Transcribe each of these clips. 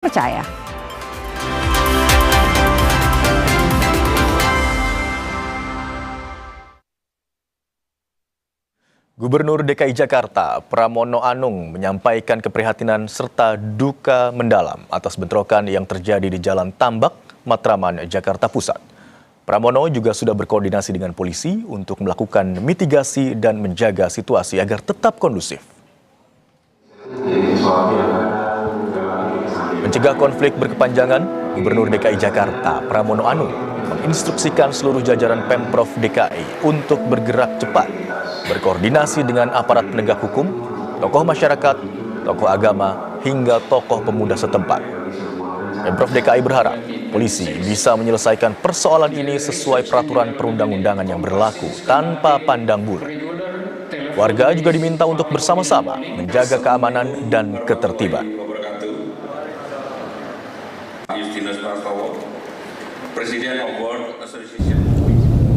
Percaya. Gubernur DKI Jakarta, Pramono Anung, menyampaikan keprihatinan serta duka mendalam atas bentrokan yang terjadi di Jalan Tambak, Matraman, Jakarta Pusat. Pramono juga sudah berkoordinasi dengan polisi untuk melakukan mitigasi dan menjaga situasi agar tetap kondusif. Mencegah konflik berkepanjangan, Gubernur DKI Jakarta, Pramono Anung, menginstruksikan seluruh jajaran Pemprov DKI untuk bergerak cepat, berkoordinasi dengan aparat penegak hukum, tokoh masyarakat, tokoh agama, hingga tokoh pemuda setempat. Pemprov DKI berharap polisi bisa menyelesaikan persoalan ini sesuai peraturan perundang-undangan yang berlaku tanpa pandang bulu. Warga juga diminta untuk bersama-sama menjaga keamanan dan ketertiban.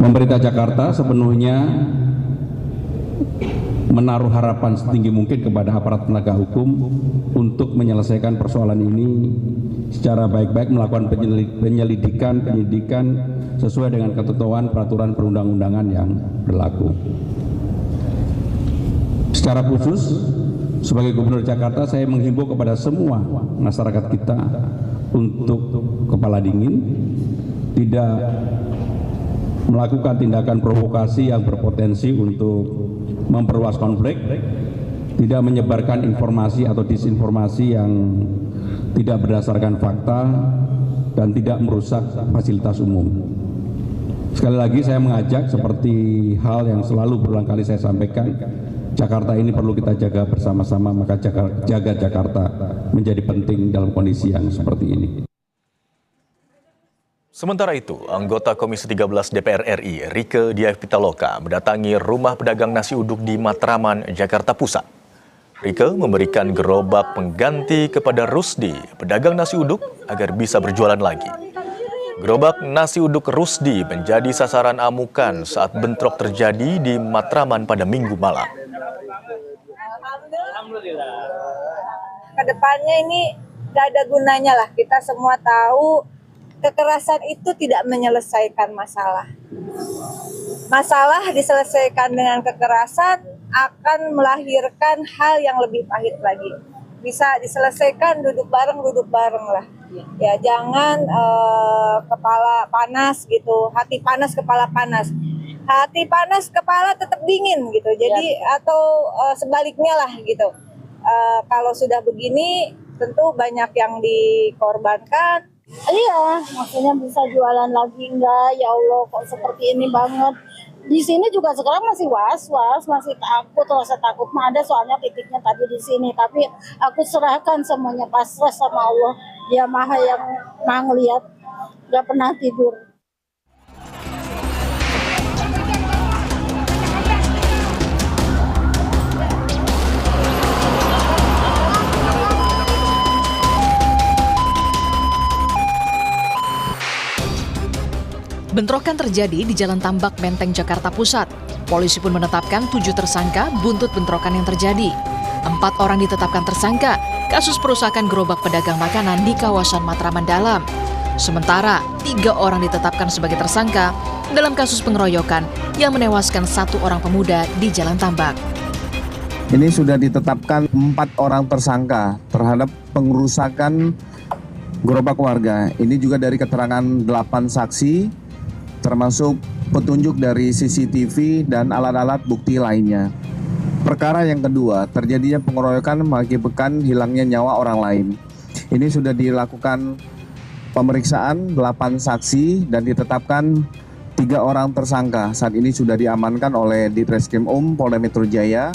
Pemerintah Jakarta sepenuhnya menaruh harapan setinggi mungkin kepada aparat penegak hukum untuk menyelesaikan persoalan ini secara baik-baik, melakukan penyidikan sesuai dengan ketentuan peraturan perundang-undangan yang berlaku. Secara khusus, sebagai Gubernur Jakarta, saya menghimbau kepada semua masyarakat kita untuk kepala dingin, tidak melakukan tindakan provokasi yang berpotensi untuk memperluas konflik, tidak menyebarkan informasi atau disinformasi yang tidak berdasarkan fakta, dan tidak merusak fasilitas umum. Sekali lagi saya mengajak, seperti hal yang selalu berulang kali saya sampaikan, Jakarta ini perlu kita jaga bersama-sama, maka jaga Jakarta menjadi penting dalam kondisi yang seperti ini. Sementara itu, anggota Komisi 13 DPR RI, Rieke Diah Pitaloka, mendatangi rumah pedagang nasi uduk di Matraman, Jakarta Pusat. Rieke memberikan gerobak pengganti kepada Rusdi, pedagang nasi uduk, agar bisa berjualan lagi. Gerobak nasi uduk Rusdi menjadi sasaran amukan saat bentrok terjadi di Matraman pada Minggu malam. Alhamdulillah. Kedepannya ini gak ada gunanya lah, kita semua tahu kekerasan itu tidak menyelesaikan masalah. Masalah diselesaikan dengan kekerasan akan melahirkan hal yang lebih pahit lagi. Bisa diselesaikan duduk bareng lah. Ya jangan kepala panas gitu, hati panas kepala panas. Hati panas kepala tetap dingin gitu. Jadi atau sebaliknya lah gitu. Kalau sudah begini tentu banyak yang dikorbankan. Iya, maksudnya bisa jualan lagi enggak? Ya Allah, kok seperti ini banget. Di sini juga sekarang masih was-was, masih takut, rasa takut mah ada, soalnya titiknya tadi di sini. Tapi aku serahkan semuanya, pasrah sama Allah. Dia Maha yang Maha ngelihat, gak pernah tidur. Bentrokan terjadi di Jalan Tambak, Menteng, Jakarta Pusat. Polisi pun menetapkan 7 tersangka buntut bentrokan yang terjadi. 4 orang ditetapkan tersangka kasus perusakan gerobak pedagang makanan di kawasan Matraman Dalam. Sementara 3 orang ditetapkan sebagai tersangka dalam kasus pengeroyokan yang menewaskan 1 orang pemuda di Jalan Tambak. Ini sudah ditetapkan 4 orang tersangka terhadap pengerusakan gerobak warga. Ini juga dari keterangan 8 saksi, termasuk petunjuk dari CCTV dan alat-alat bukti lainnya. Perkara yang kedua, terjadinya pengeroyokan mengakibatkan hilangnya nyawa orang lain. Ini sudah dilakukan pemeriksaan 8 saksi dan ditetapkan 3 orang tersangka. Saat ini sudah diamankan oleh Ditreskrim Polda Metro Jaya.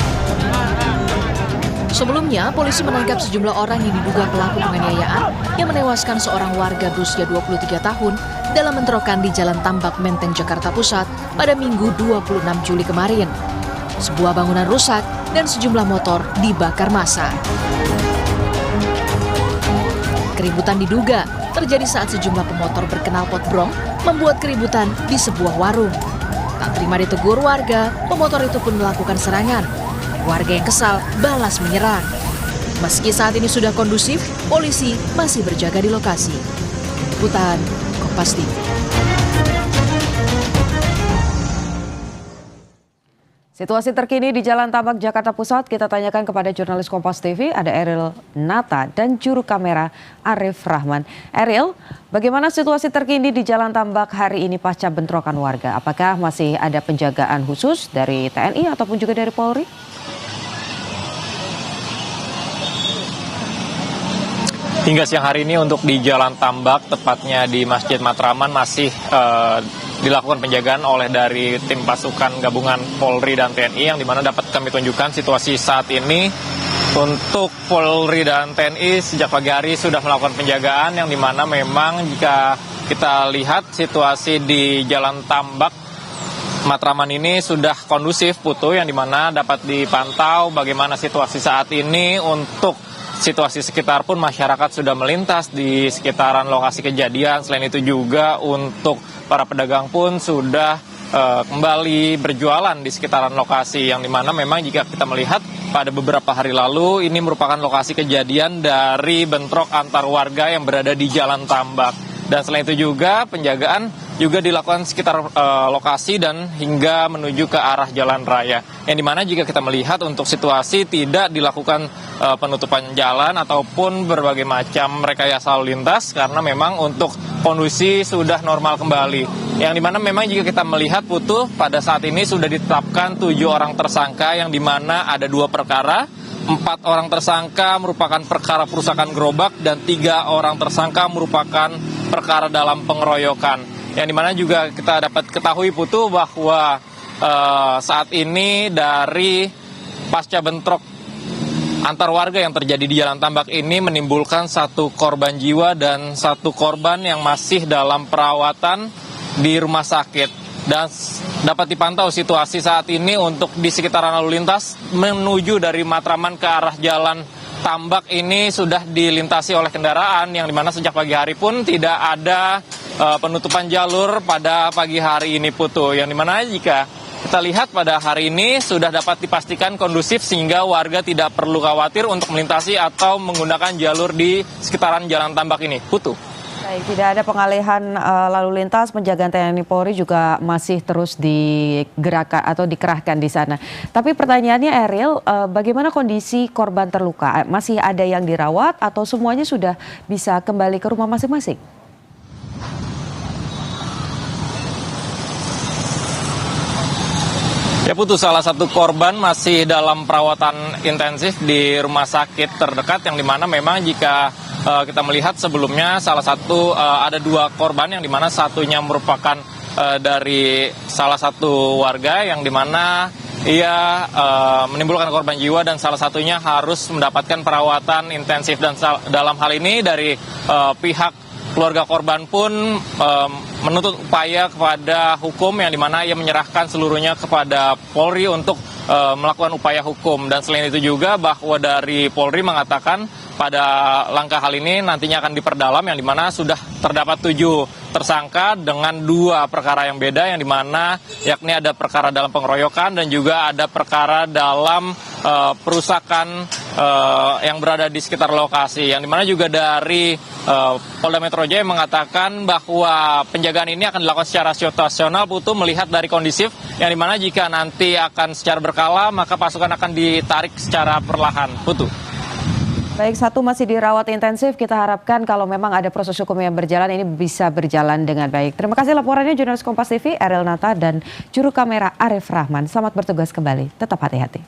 Sebelumnya, polisi menangkap sejumlah orang yang diduga pelaku penganiayaan yang menewaskan seorang warga berusia 23 tahun dalam bentrokan di Jalan Tambak, Menteng, Jakarta Pusat pada Minggu 26 Juli kemarin. Sebuah bangunan rusak dan sejumlah motor dibakar massa. Keributan diduga terjadi saat sejumlah pemotor berkenal potbrong membuat keributan di sebuah warung. Tak terima ditegur warga, pemotor itu pun melakukan serangan. Warga yang kesal balas menyerang. Meski saat ini sudah kondusif, polisi masih berjaga di lokasi. Liputan Kompas TV. Situasi terkini di Jalan Tambak, Jakarta Pusat kita tanyakan kepada jurnalis Kompas TV, ada Ariel Nata dan juru kamera Arif Rahman. Ariel, bagaimana situasi terkini di Jalan Tambak hari ini pasca bentrokan warga? Apakah masih ada penjagaan khusus dari TNI ataupun juga dari Polri? Hingga siang hari ini untuk di Jalan Tambak, tepatnya di Masjid Matraman, masih dilakukan penjagaan oleh dari tim pasukan gabungan Polri dan TNI, yang dimana dapat kami tunjukkan situasi saat ini. Untuk Polri dan TNI sejak pagi hari sudah melakukan penjagaan, yang dimana memang jika kita lihat situasi di Jalan Tambak Matraman ini sudah kondusif, Putu, yang dimana dapat dipantau bagaimana situasi saat ini. Untuk situasi sekitar pun masyarakat sudah melintas di sekitaran lokasi kejadian. Selain itu juga untuk para pedagang pun sudah kembali berjualan di sekitaran lokasi, yang dimana memang jika kita melihat pada beberapa hari lalu ini merupakan lokasi kejadian dari bentrok antar warga yang berada di Jalan Tambak. Dan selain itu juga penjagaan juga dilakukan sekitar lokasi dan hingga menuju ke arah jalan raya. Yang dimana jika kita melihat untuk situasi tidak dilakukan penutupan jalan ataupun berbagai macam rekayasa lalu lintas, karena memang untuk kondisi sudah normal kembali. Yang dimana memang jika kita melihat, Putu, pada saat ini sudah ditetapkan 7 orang tersangka, yang dimana ada 2 perkara. 4 orang tersangka merupakan perkara perusakan gerobak dan 3 orang tersangka merupakan perkara dalam pengeroyokan. Yang dimana juga kita dapat ketahui, Putu, bahwa saat ini dari pasca bentrok antar warga yang terjadi di Jalan Tambak ini menimbulkan 1 korban jiwa dan 1 korban yang masih dalam perawatan di rumah sakit. Dan dapat dipantau situasi saat ini untuk di sekitaran lalu lintas menuju dari Matraman ke arah Jalan Tambak ini sudah dilintasi oleh kendaraan, yang dimana sejak pagi hari pun tidak ada penutupan jalur pada pagi hari ini, Putu. Yang dimana jika kita lihat pada hari ini sudah dapat dipastikan kondusif sehingga warga tidak perlu khawatir untuk melintasi atau menggunakan jalur di sekitaran Jalan Tambak ini, Putu. Baik, tidak ada pengalihan lalu lintas, penjagaan TNI Polri juga masih terus digerakkan atau dikerahkan di sana. Tapi pertanyaannya, Ariel, bagaimana kondisi korban terluka? Masih ada yang dirawat atau semuanya sudah bisa kembali ke rumah masing-masing? Ya, Putu, salah satu korban masih dalam perawatan intensif di rumah sakit terdekat, yang dimana memang jika kita melihat sebelumnya ada 2 korban, yang dimana satunya merupakan dari salah satu warga, yang dimana ia menimbulkan korban jiwa dan salah satunya harus mendapatkan perawatan intensif. Dan dalam hal ini dari pihak keluarga korban pun menuntut upaya kepada hukum, yang dimana ia menyerahkan seluruhnya kepada Polri untuk melakukan upaya hukum. Dan selain itu juga bahwa dari Polri mengatakan pada langkah hal ini nantinya akan diperdalam, yang dimana sudah terdapat 7 tersangka dengan 2 perkara yang beda, yang dimana yakni ada perkara dalam pengeroyokan dan juga ada perkara dalam perusakan yang berada di sekitar lokasi. Yang dimana juga dari Polda Metro Jaya mengatakan bahwa penjagaan ini akan dilakukan secara situasional, Putu, melihat dari kondisif, yang dimana jika nanti akan secara berkala maka pasukan akan ditarik secara perlahan, Putu. Baik, 1 masih dirawat intensif. Kita harapkan kalau memang ada proses hukum yang berjalan, ini bisa berjalan dengan baik. Terima kasih laporannya jurnalis Kompas TV, Ariel Nata dan juru kamera Arif Rahman. Selamat bertugas kembali. Tetap hati-hati.